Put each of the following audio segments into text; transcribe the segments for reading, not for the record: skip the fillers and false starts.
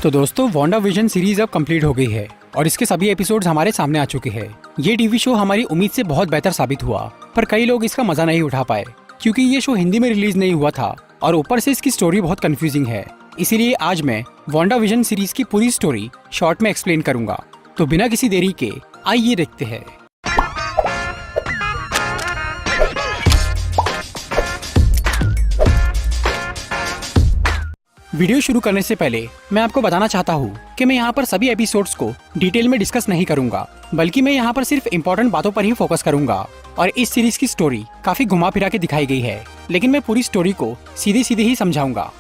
तो दोस्तों Wanda vision series अब कंप्लीट हो गई है और इसके सभी एपिसोड्स हमारे सामने आ चुके हैं। ये टीवी शो हमारी उम्मीद से बहुत बेहतर साबित हुआ, पर कई लोग इसका मजा नहीं उठा पाए क्योंकि ये शो हिंदी में रिलीज नहीं हुआ था और ऊपर से इसकी स्टोरी बहुत कंफ्यूजिंग है। इसीलिए आज मैं वांडा विजन सीरीज की पूरी स्टोरी शॉर्ट में एक्सप्लेन करूंगा। तो बिना किसी देरी के आइए देखते हैं। वीडियो शुरू करने से पहले मैं आपको बताना चाहता हूँ कि मैं यहाँ पर सभी एपिसोड्स को डिटेल में डिस्कस नहीं करूंगा, बल्कि मैं यहाँ पर सिर्फ इम्पोर्टेंट बातों पर ही फोकस करूंगा। और इस सीरीज की स्टोरी काफी घुमा फिरा के दिखाई गई है, लेकिन मैं पूरी स्टोरी को सीधे सीधे ही समझाऊंगा।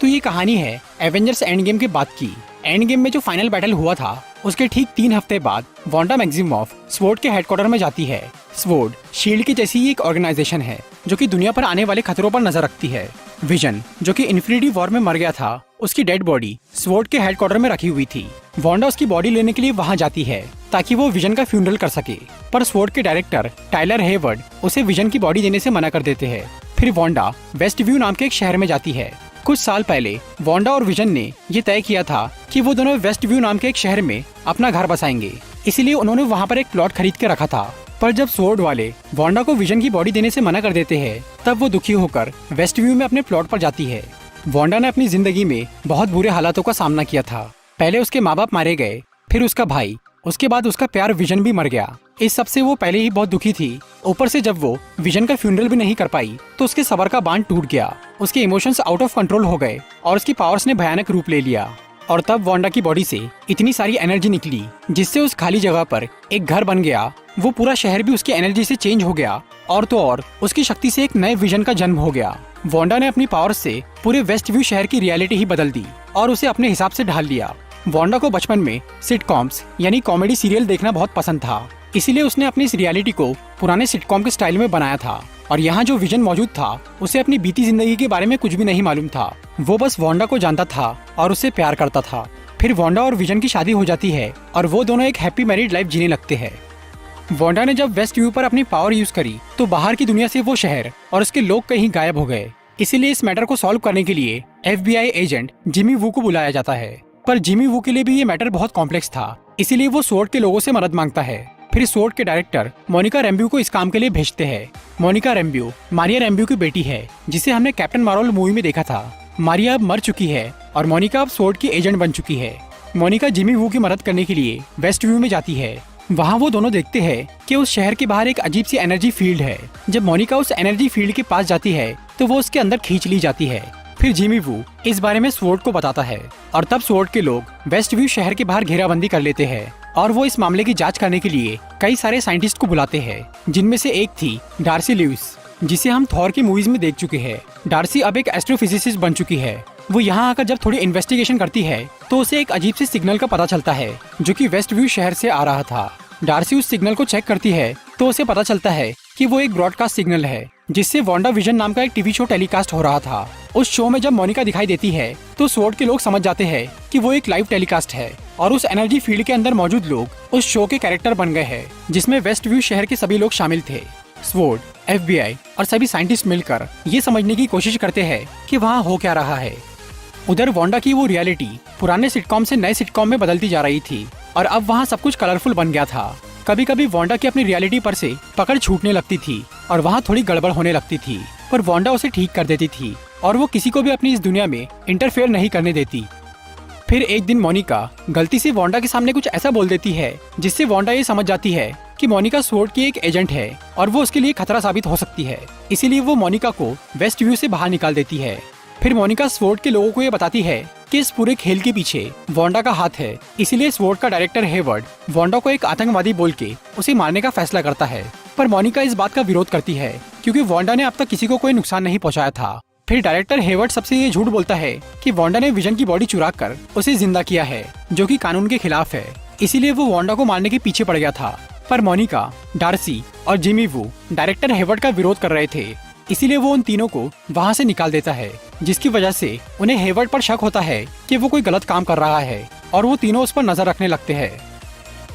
तो ये कहानी है एवेंजर्स एंड गेम के बाद की। एंड गेम में जो फाइनल बैटल हुआ था उसके ठीक 3 हफ्ते बाद वांडा मैक्सिमॉफ स्वॉर्ड के हेडक्वार्टर में जाती है। स्वॉर्ड शील्ड की जैसी ही एक ऑर्गेनाइजेशन है जो कि दुनिया पर आने वाले खतरों पर नजर रखती है। विजन जो कि इन्फिनिटी वॉर में मर गया था, उसकी डेड बॉडी स्वॉर्ड के हेडक्वार्टर में रखी हुई थी। वांडा उसकी बॉडी लेने के लिए वहां जाती है ताकि वो विजन का फ्यूनरल कर सके, पर स्वॉर्ड के डायरेक्टर टाइलर हेवर्ड उसे विजन की बॉडी देने से मना कर देते हैं। फिर वांडा वेस्ट व्यू नाम के एक शहर में जाती है। कुछ साल पहले वांडा और विजन ने ये तय किया था कि वो दोनों वेस्ट व्यू नाम के एक शहर में अपना घर बसाएंगे, इसीलिए उन्होंने वहाँ पर एक प्लॉट खरीद के रखा था। पर जब स्वॉर्ड वाले वांडा को विजन की बॉडी देने से मना कर देते हैं, तब वो दुखी होकर वेस्ट व्यू में अपने प्लॉट पर जाती है। वांडा ने अपनी जिंदगी में बहुत बुरे हालातों का सामना किया था। पहले उसके माँ बाप मारे गए, फिर उसका भाई, उसके बाद उसका प्यार विजन भी मर गया। इस सब से वो पहले ही बहुत दुखी थी। ऊपर से जब वो विजन का फ्यूनरल भी नहीं कर पाई तो उसके सबर का बांध टूट गया। उसके इमोशंस आउट ऑफ कंट्रोल हो गए और उसकी पावर्स ने भयानक रूप ले लिया। और तब वांडा की बॉडी से इतनी सारी एनर्जी निकली जिससे उस खाली जगह पर एक घर बन गया। वो पूरा शहर भी उसकी एनर्जी से चेंज हो गया और तो और उसकी शक्ति से एक नए विजन का जन्म हो गया। वांडा ने अपनी पावर्स से पूरे वेस्ट व्यू शहर की रियलिटी ही बदल दी और उसे अपने हिसाब से ढाल लिया। वांडा को बचपन में सिटकॉम्स यानी कॉमेडी सीरियल देखना बहुत पसंद था, इसीलिए उसने अपनी इस रियलिटी को पुराने सिटकॉम के स्टाइल में बनाया था। और यहाँ जो विजन मौजूद था उसे अपनी बीती जिंदगी के बारे में कुछ भी नहीं मालूम था। वो बस वांडा को जानता था और उससे प्यार करता था। फिर वांडा और विजन की शादी हो जाती है और वो दोनों एक हैप्पी मैरिड लाइफ जीने लगते हैं। वांडा ने जब वेस्ट व्यू पर अपनी पावर यूज करी तो बाहर की दुनिया से वो शहर और उसके लोग कहीं गायब हो गए। इसीलिए इस मैटर को सॉल्व करने के लिए FBI एजेंट जिमी वू को बुलाया जाता है। पर जिमी वू के लिए भी ये मैटर बहुत कॉम्प्लेक्स था, इसीलिए वो स्वॉर्ड के लोगों से मदद मांगता है। फिर स्वॉर्ड के डायरेक्टर मोनिका रैम्ब्यू को इस काम के लिए भेजते हैं। मोनिका रैम्ब्यू मारिया रैम्ब्यू की बेटी है, जिसे हमने कैप्टन मार्वल मूवी में देखा था। मारिया अब मर चुकी है और मोनिका अब स्वॉर्ड की एजेंट बन चुकी है। मोनिका जिमी वू की मदद करने के लिए वेस्ट व्यू में जाती है। वहाँ वो दोनों देखते हैं कि उस शहर के बाहर एक अजीब सी एनर्जी फील्ड है। जब मोनिका उस एनर्जी फील्ड के पास जाती है तो वो उसके अंदर खींच ली जाती है। फिर जिमी वू इस बारे में स्वॉर्ड को बताता है और तब स्वॉर्ड के लोग वेस्ट व्यू शहर के बाहर घेराबंदी कर लेते हैं और वो इस मामले की जांच करने के लिए कई सारे साइंटिस्ट को बुलाते हैं, जिनमें से एक थी डार्सी ल्यूइस, जिसे हम थॉर की मूवीज में देख चुके हैं। डार्सी अब एक एस्ट्रोफिजिसिस्ट बन चुकी है। वो यहाँ आकर जब थोड़ी इन्वेस्टिगेशन करती है तो उसे एक अजीब से सिग्नल का पता चलता है जो कि वेस्ट व्यू शहर से आ रहा था। डार्सी उस सिग्नल को चेक करती है तो उसे पता चलता है कि वो एक ब्रॉडकास्ट सिग्नल है जिससे वांडा विजन नाम का एक टीवी शो टेलीकास्ट हो रहा था। उस शो में जब मोनिका दिखाई देती है तो स्वॉर्ड के लोग समझ जाते हैं कि वो एक लाइव टेलीकास्ट है और उस एनर्जी फील्ड के अंदर मौजूद लोग उस शो के कैरेक्टर बन गए हैं, जिसमें वेस्ट व्यू शहर के सभी लोग शामिल थे। स्वॉर्ड, FBI और सभी साइंटिस्ट मिलकर ये समझने की कोशिश करते हैं कि वहाँ हो क्या रहा है। उधर वांडा की वो रियलिटी पुराने सिटकॉम से नए सिटकॉम में बदलती जा रही थी और अब वहाँ सब कुछ कलरफुल बन गया था। कभी कभी वांडा की अपनी रियलिटी पर से पकड़ छूटने लगती थी और वहाँ थोड़ी गड़बड़ होने लगती थी, पर वांडा उसे ठीक कर देती थी और वो किसी को भी अपनी इस दुनिया में इंटरफेयर नहीं करने देती। फिर एक दिन मोनिका गलती से वांडा के सामने कुछ ऐसा बोल देती है जिससे वांडा ये समझ जाती है कि मोनिका स्वॉर्ड की एक एजेंट है और वो उसके लिए खतरा साबित हो सकती है। इसीलिए वो मोनिका को वेस्ट व्यू से बाहर निकाल देती है। फिर मोनिका स्वॉर्ड के लोगों को ये बताती है कि इस पूरे खेल के पीछे वांडा का हाथ है। इसीलिए स्वॉर्ड का डायरेक्टर हेवर्ड वांडा को एक आतंकवादी बोल के उसे मारने का फैसला करता है। पर मोनिका इस बात का विरोध करती है क्योंकि वांडा ने अब तक किसी को कोई नुकसान नहीं पहुंचाया था। फिर डायरेक्टर हेवर्ड सबसे ये झूठ बोलता है कि वांडा ने विजन की बॉडी चुरा कर उसे जिंदा किया है, जो कि कानून के खिलाफ है। इसीलिए वो वांडा को मारने के पीछे पड़ गया था। पर मोनिका, डार्सी और जिमी वू डायरेक्टर हेवर्ड का विरोध कर रहे थे, इसीलिए वो उन तीनों को वहाँ से निकाल देता है, जिसकी वजह से उन्हें हेवर्ड पर शक होता है कि वो कोई गलत काम कर रहा है और वो तीनों उस पर नजर रखने लगते हैं।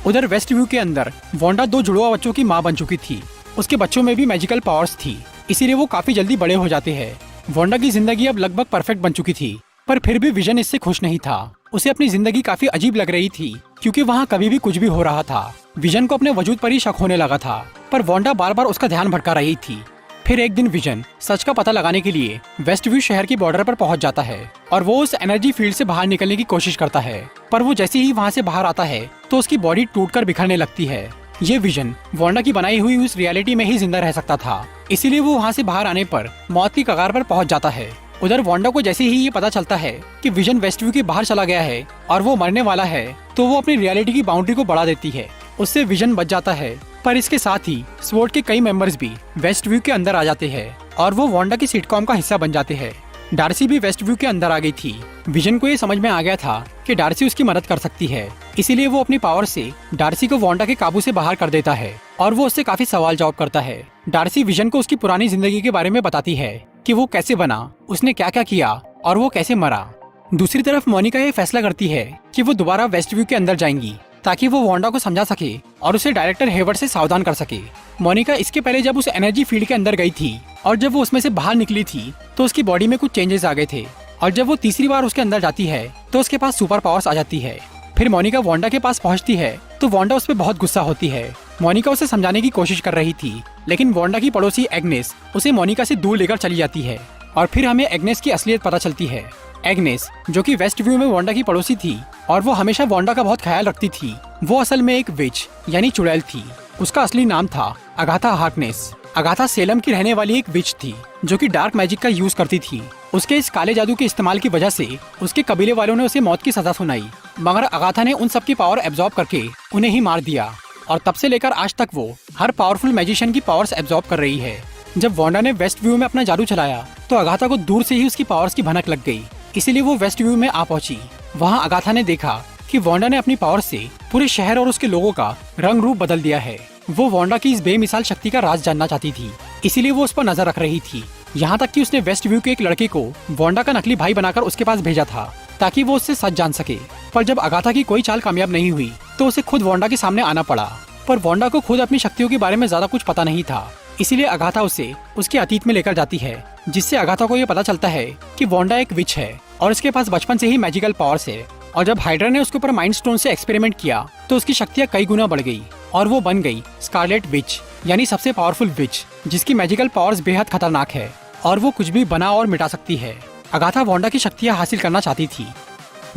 उधर वेस्ट व्यू के अंदर वांडा 2 जुड़वा बच्चों की माँ बन चुकी थी। उसके बच्चों में भी मैजिकल पावर्स थी, इसीलिए वो काफी जल्दी बड़े हो जाते हैं। वांडा की जिंदगी अब लगभग परफेक्ट बन चुकी थी, पर फिर भी विजन इससे खुश नहीं था। उसे अपनी जिंदगी काफी अजीब लग रही थी, क्योंकि वहाँ कभी भी कुछ भी हो रहा था। विजन को अपने वजूद पर ही शक होने लगा था, पर वांडा बार बार उसका ध्यान भटका रही थी। फिर एक दिन विजन सच का पता लगाने के लिए वेस्ट व्यू शहर की बॉर्डर पर पहुंच जाता है और वो उस एनर्जी फील्ड से बाहर निकलने की कोशिश करता है, पर वो जैसे ही वहाँ से बाहर आता है तो उसकी बॉडी टूटकर बिखरने लगती है। ये विजन वांडा की बनाई हुई उस रियलिटी में ही जिंदा रह सकता था, इसीलिए वो वहाँ से बाहर आने पर मौत की कगार पर पहुंच जाता है। उधर वांडा को जैसे ही ये पता चलता है कि विजन वेस्ट व्यू के बाहर चला गया है और वो मरने वाला है, तो वो अपनी रियलिटी की बाउंड्री को बढ़ा देती है। उससे विजन बच जाता है, पर इसके साथ ही स्वॉर्ड के कई मेंबर्स भी वेस्ट व्यू के अंदर आ जाते हैं और वो वांडा की सिटकॉम का हिस्सा बन जाते हैं। डार्सी भी वेस्ट व्यू के अंदर आ गई थी। विजन को ये समझ में आ गया था कि डार्सी उसकी मदद कर सकती है, इसीलिए वो अपनी पावर से डार्सी को वांडा के काबू से बाहर कर देता है और वो उससे काफी सवाल जवाब करता है। डार्सी विजन को उसकी पुरानी जिंदगी के बारे में बताती है कि वो कैसे बना, उसने क्या क्या किया और वो कैसे मरा। दूसरी तरफ मोनिका ये फैसला करती है कि वो दोबारा वेस्ट व्यू के अंदर जाएंगी ताकि वो वांडा को समझा सके और उसे डायरेक्टर हेवर्ड से सावधान कर सके। मोनिका इसके पहले जब उस एनर्जी फील्ड के अंदर गई थी और जब वो उसमें से बाहर निकली थी तो उसकी बॉडी में कुछ चेंजेस आ गए थे, और जब वो तीसरी बार उसके अंदर जाती है तो उसके पास सुपर पावर्स आ जाती है। फिर मोनिका वांडा के पास पहुंचती है तो वांडा उस पर बहुत गुस्सा होती है। मोनिका उसे समझाने की कोशिश कर रही थी, लेकिन वांडा की पड़ोसी एग्नेस उसे मोनिका से दूर लेकर चली जाती है और फिर हमें एग्नेस की असलियत पता चलती है। एग्नेस, जो कि वेस्ट व्यू में वांडा की पड़ोसी थी और वो हमेशा वांडा का बहुत ख्याल रखती थी, वो असल में एक विच यानी चुड़ैल थी। उसका असली नाम था अगाथा हार्कनेस। अगाथा सेलम की रहने वाली एक विच थी जो कि डार्क मैजिक का यूज करती थी। उसके इस काले जादू के इस्तेमाल की वजह से उसके कबीले वालों ने उसे मौत की सजा सुनाई, मगर अगाथा ने उन सबकी पावर एब्जॉर्ब करके उन्हें ही मार दिया और तब से लेकर आज तक वो हर पावरफुल मैजिशियन की पावर्स एब्जॉर्ब कर रही है। जब वांडा ने वेस्ट व्यू में अपना जादू चलाया तो अगाथा को दूर से ही उसकी पावर्स की भनक लग गई, इसीलिए वो वेस्ट व्यू में आ पहुंची। वहाँ अगाथा ने देखा कि वांडा ने अपनी पावर से पूरे शहर और उसके लोगों का रंग रूप बदल दिया है। वो वांडा की इस बेमिसाल शक्ति का राज जानना चाहती थी, इसीलिए वो उस पर नजर रख रही थी। यहाँ तक कि उसने वेस्ट व्यू के एक लड़के को वांडा का नकली भाई बनाकर उसके पास भेजा था ताकि वो उससे सच जान सके। पर जब अगाथा की कोई चाल कामयाब नहीं हुई तो उसे खुद वांडा के सामने आना पड़ा। पर वांडा को खुद अपनी शक्तियों के बारे में ज्यादा कुछ पता नहीं था, इसीलिए अगाथा उसे उसके अतीत में लेकर जाती है, जिससे अगाथा को ये पता चलता है कि वांडा एक विच है और उसके पास बचपन से ही मैजिकल पावर्स है। और जब हाइड्रा ने उसके ऊपर माइंड स्टोन से एक्सपेरिमेंट किया तो उसकी शक्तियाँ कई गुना बढ़ गई और वो बन गई स्कारलेट विच यानी सबसे पावरफुल विच, जिसकी मैजिकल पावर्स बेहद खतरनाक है और वो कुछ भी बना और मिटा सकती है। अगाथा वांडा की शक्तियाँ हासिल करना चाहती थी।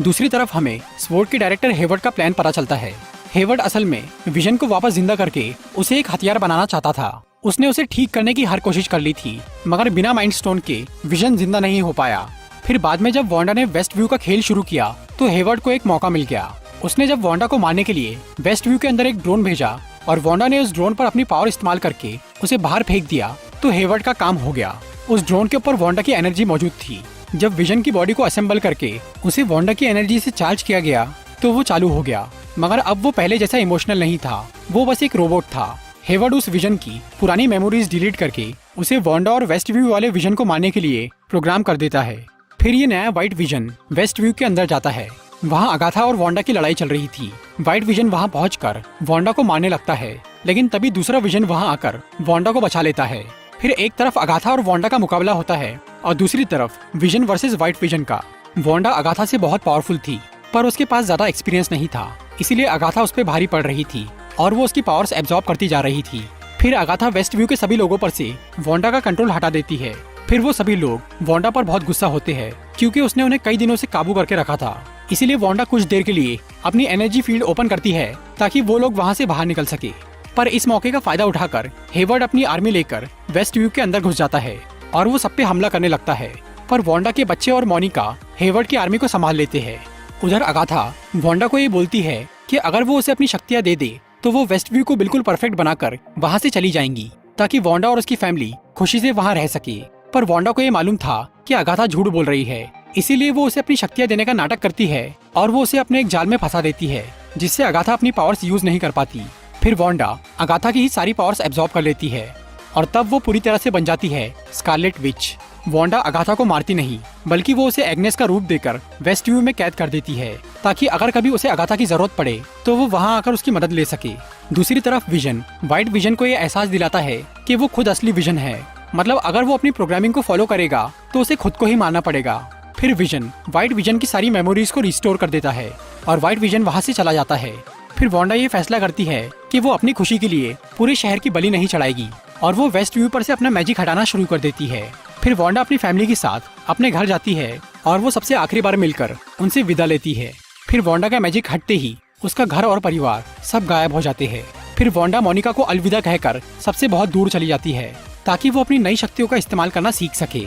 दूसरी तरफ हमें स्वॉर्ड के डायरेक्टर हेवर्ड का प्लान पता चलता है। हेवर्ड असल में विजन को वापस जिंदा करके उसे एक हथियार बनाना चाहता था। उसने उसे ठीक करने की हर कोशिश कर ली थी, मगर बिना माइंड स्टोन के विजन जिंदा नहीं हो पाया। फिर बाद में जब वांडा ने वेस्ट व्यू का खेल शुरू किया तो हेवर्ड को एक मौका मिल गया। उसने जब वांडा को मारने के लिए वेस्ट व्यू के अंदर एक ड्रोन भेजा और वांडा ने उस ड्रोन पर अपनी पावर इस्तेमाल करके उसे बाहर फेंक दिया तो हेवर्ड का काम हो गया। उस ड्रोन के ऊपर वांडा की एनर्जी मौजूद थी। जब विजन की बॉडी को असेंबल करके उसे वांडा की एनर्जी से चार्ज किया गया तो वो चालू हो गया, मगर अब वो पहले जैसा इमोशनल नहीं था, वो बस एक रोबोट था। हेवर्ड उस विजन की पुरानी मेमोरीज डिलीट करके उसे वांडा और वेस्ट व्यू वाले विजन को मारने के लिए प्रोग्राम कर देता है। फिर ये नया व्हाइट विजन वेस्ट व्यू के अंदर जाता है। वहाँ अगाथा और वांडा की लड़ाई चल रही थी। व्हाइट विजन वहाँ पहुंचकर वांडा को मारने लगता है, लेकिन तभी दूसरा विजन वहाँ आकर वांडा को बचा लेता है। फिर एक तरफ अगाथा और वांडा का मुकाबला होता है और दूसरी तरफ विजन वर्सेस व्हाइट विजन का। वांडा अगाथा से बहुत पावरफुल थी, पर उसके पास ज्यादा एक्सपीरियंस नहीं था, इसीलिए अगाथा उस पर भारी पड़ रही थी और वो उसकी पावर्स एब्जॉर्ब करती जा रही थी। फिर अगाथा वेस्ट व्यू के सभी लोगों पर से वांडा का कंट्रोल हटा देती है। फिर वो सभी लोग वांडा पर बहुत गुस्सा होते हैं क्योंकि उसने उन्हें कई दिनों से काबू करके रखा था। इसीलिए वांडा कुछ देर के लिए अपनी एनर्जी फील्ड ओपन करती है ताकि वो लोग वहाँ से बाहर निकल सके। पर इस मौके का फायदा उठाकर हेवर्ड अपनी आर्मी लेकर वेस्ट व्यू के अंदर घुस जाता है और वो सब पे हमला करने लगता है। पर वांडा के बच्चे और मोनिका हेवर्ड की आर्मी को संभाल लेते हैं। उधर अगाथा वांडा को ये बोलती है कि अगर वो उसे अपनी शक्तियाँ दे दे तो वो वेस्ट व्यू को बिल्कुल परफेक्ट बनाकर वहाँ से चली जाएंगी ताकि वांडा और उसकी फैमिली खुशी से वहाँ रह सके। पर वांडा को ये मालूम था कि अगाथा झूठ बोल रही है, इसीलिए वो उसे अपनी शक्तियाँ देने का नाटक करती है और वो उसे अपने एक जाल में फंसा देती है, जिससे अगाथा अपनी पावर्स यूज नहीं कर पाती। फिर वांडा अगाथा की ही सारी पावर्स एब्जॉर्ब कर लेती है और तब वो पूरी तरह से बन जाती है स्कारलेट विच। वांडा अगाथा को मारती नहीं, बल्कि वो उसे एग्नेस का रूप देकर वेस्ट व्यू में कैद कर देती है ताकि अगर कभी उसे अगाथा की जरूरत पड़े तो वो वहाँ आकर उसकी मदद ले सके। दूसरी तरफ विजन व्हाइट विजन को ये एहसास दिलाता है कि वो खुद असली विजन है, मतलब अगर वो अपनी प्रोग्रामिंग को फॉलो करेगा तो उसे खुद को ही मारना पड़ेगा। फिर विजन व्हाइट विजन की सारी मेमोरीज को रिस्टोर कर देता है और व्हाइट विजन वहाँ से चला जाता है। फिर वांडा ये फैसला करती है कि वो अपनी खुशी के लिए पूरे शहर की बलि नहीं चढ़ाएगी और वो वेस्ट व्यू पर से अपना मैजिक हटाना शुरू कर देती है। फिर वांडा अपनी फैमिली के साथ अपने घर जाती है और वो सबसे आखिरी बार मिलकर उनसे विदा लेती है। फिर वांडा का मैजिक हटते ही उसका घर और परिवार सब गायब हो जाते हैं। फिर वांडा मोनिका को अलविदा कहकर सबसे बहुत दूर चली जाती है ताकि वो अपनी नई शक्तियों का इस्तेमाल करना सीख सके।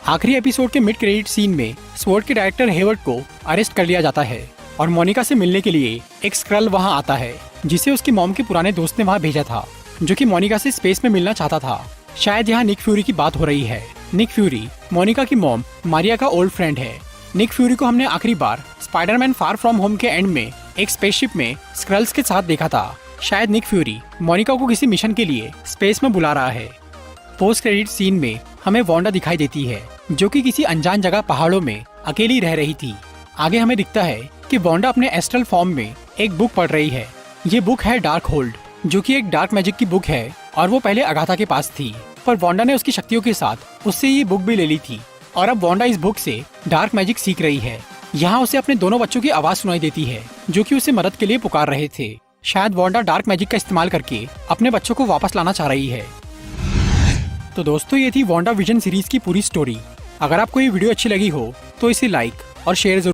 आखिरी एपिसोड के मिड क्रेडिट सीन में स्वॉर्ड के डायरेक्टर हेवर्ड को अरेस्ट कर लिया जाता है और मोनिका से मिलने के लिए एक स्क्रल वहां आता है जिसे उसकी मॉम के पुराने दोस्त ने वहां भेजा था, जो कि मोनिका से स्पेस में मिलना चाहता था। शायद यहाँ निक फ्यूरी की बात हो रही है। निक फ्यूरी मोनिका की मॉम मारिया का ओल्ड फ्रेंड है। निक फ्यूरी को हमने आखिरी बार स्पाइडरमैन फार फ्रॉम होम के एंड में एक स्पेसशिप में स्क्रल्स के साथ देखा था। शायद निक फ्यूरी मोनिका को किसी मिशन के लिए स्पेस में बुला रहा है। पोस्ट क्रेडिट सीन में हमें वांडा दिखाई देती है जो कि किसी अनजान जगह पहाड़ों में अकेली रह रही थी। आगे हमें दिखता है कि वांडा अपने एस्ट्रल फॉर्म में एक बुक पढ़ रही है। ये बुक है डार्क होल्ड, जो कि एक डार्क मैजिक की बुक है और वो पहले अगाथा के पास थी, पर वांडा ने उसकी शक्तियों के साथ उससे ये बुक भी ले ली थी और अब वांडा इस बुक से डार्क मैजिक सीख रही है। यहाँ उसे अपने दोनों बच्चों की आवाज सुनाई देती है जो कि उसे मदद के लिए पुकार रहे थे। शायद वांडा डार्क मैजिक का इस्तेमाल करके अपने बच्चों को वापस लाना चाह रही है। तो दोस्तों, ये थी वांडा विजन सीरीज की पूरी स्टोरी। अगर आपको ये वीडियो अच्छी लगी हो तो इसे लाइक और शेयर जरूर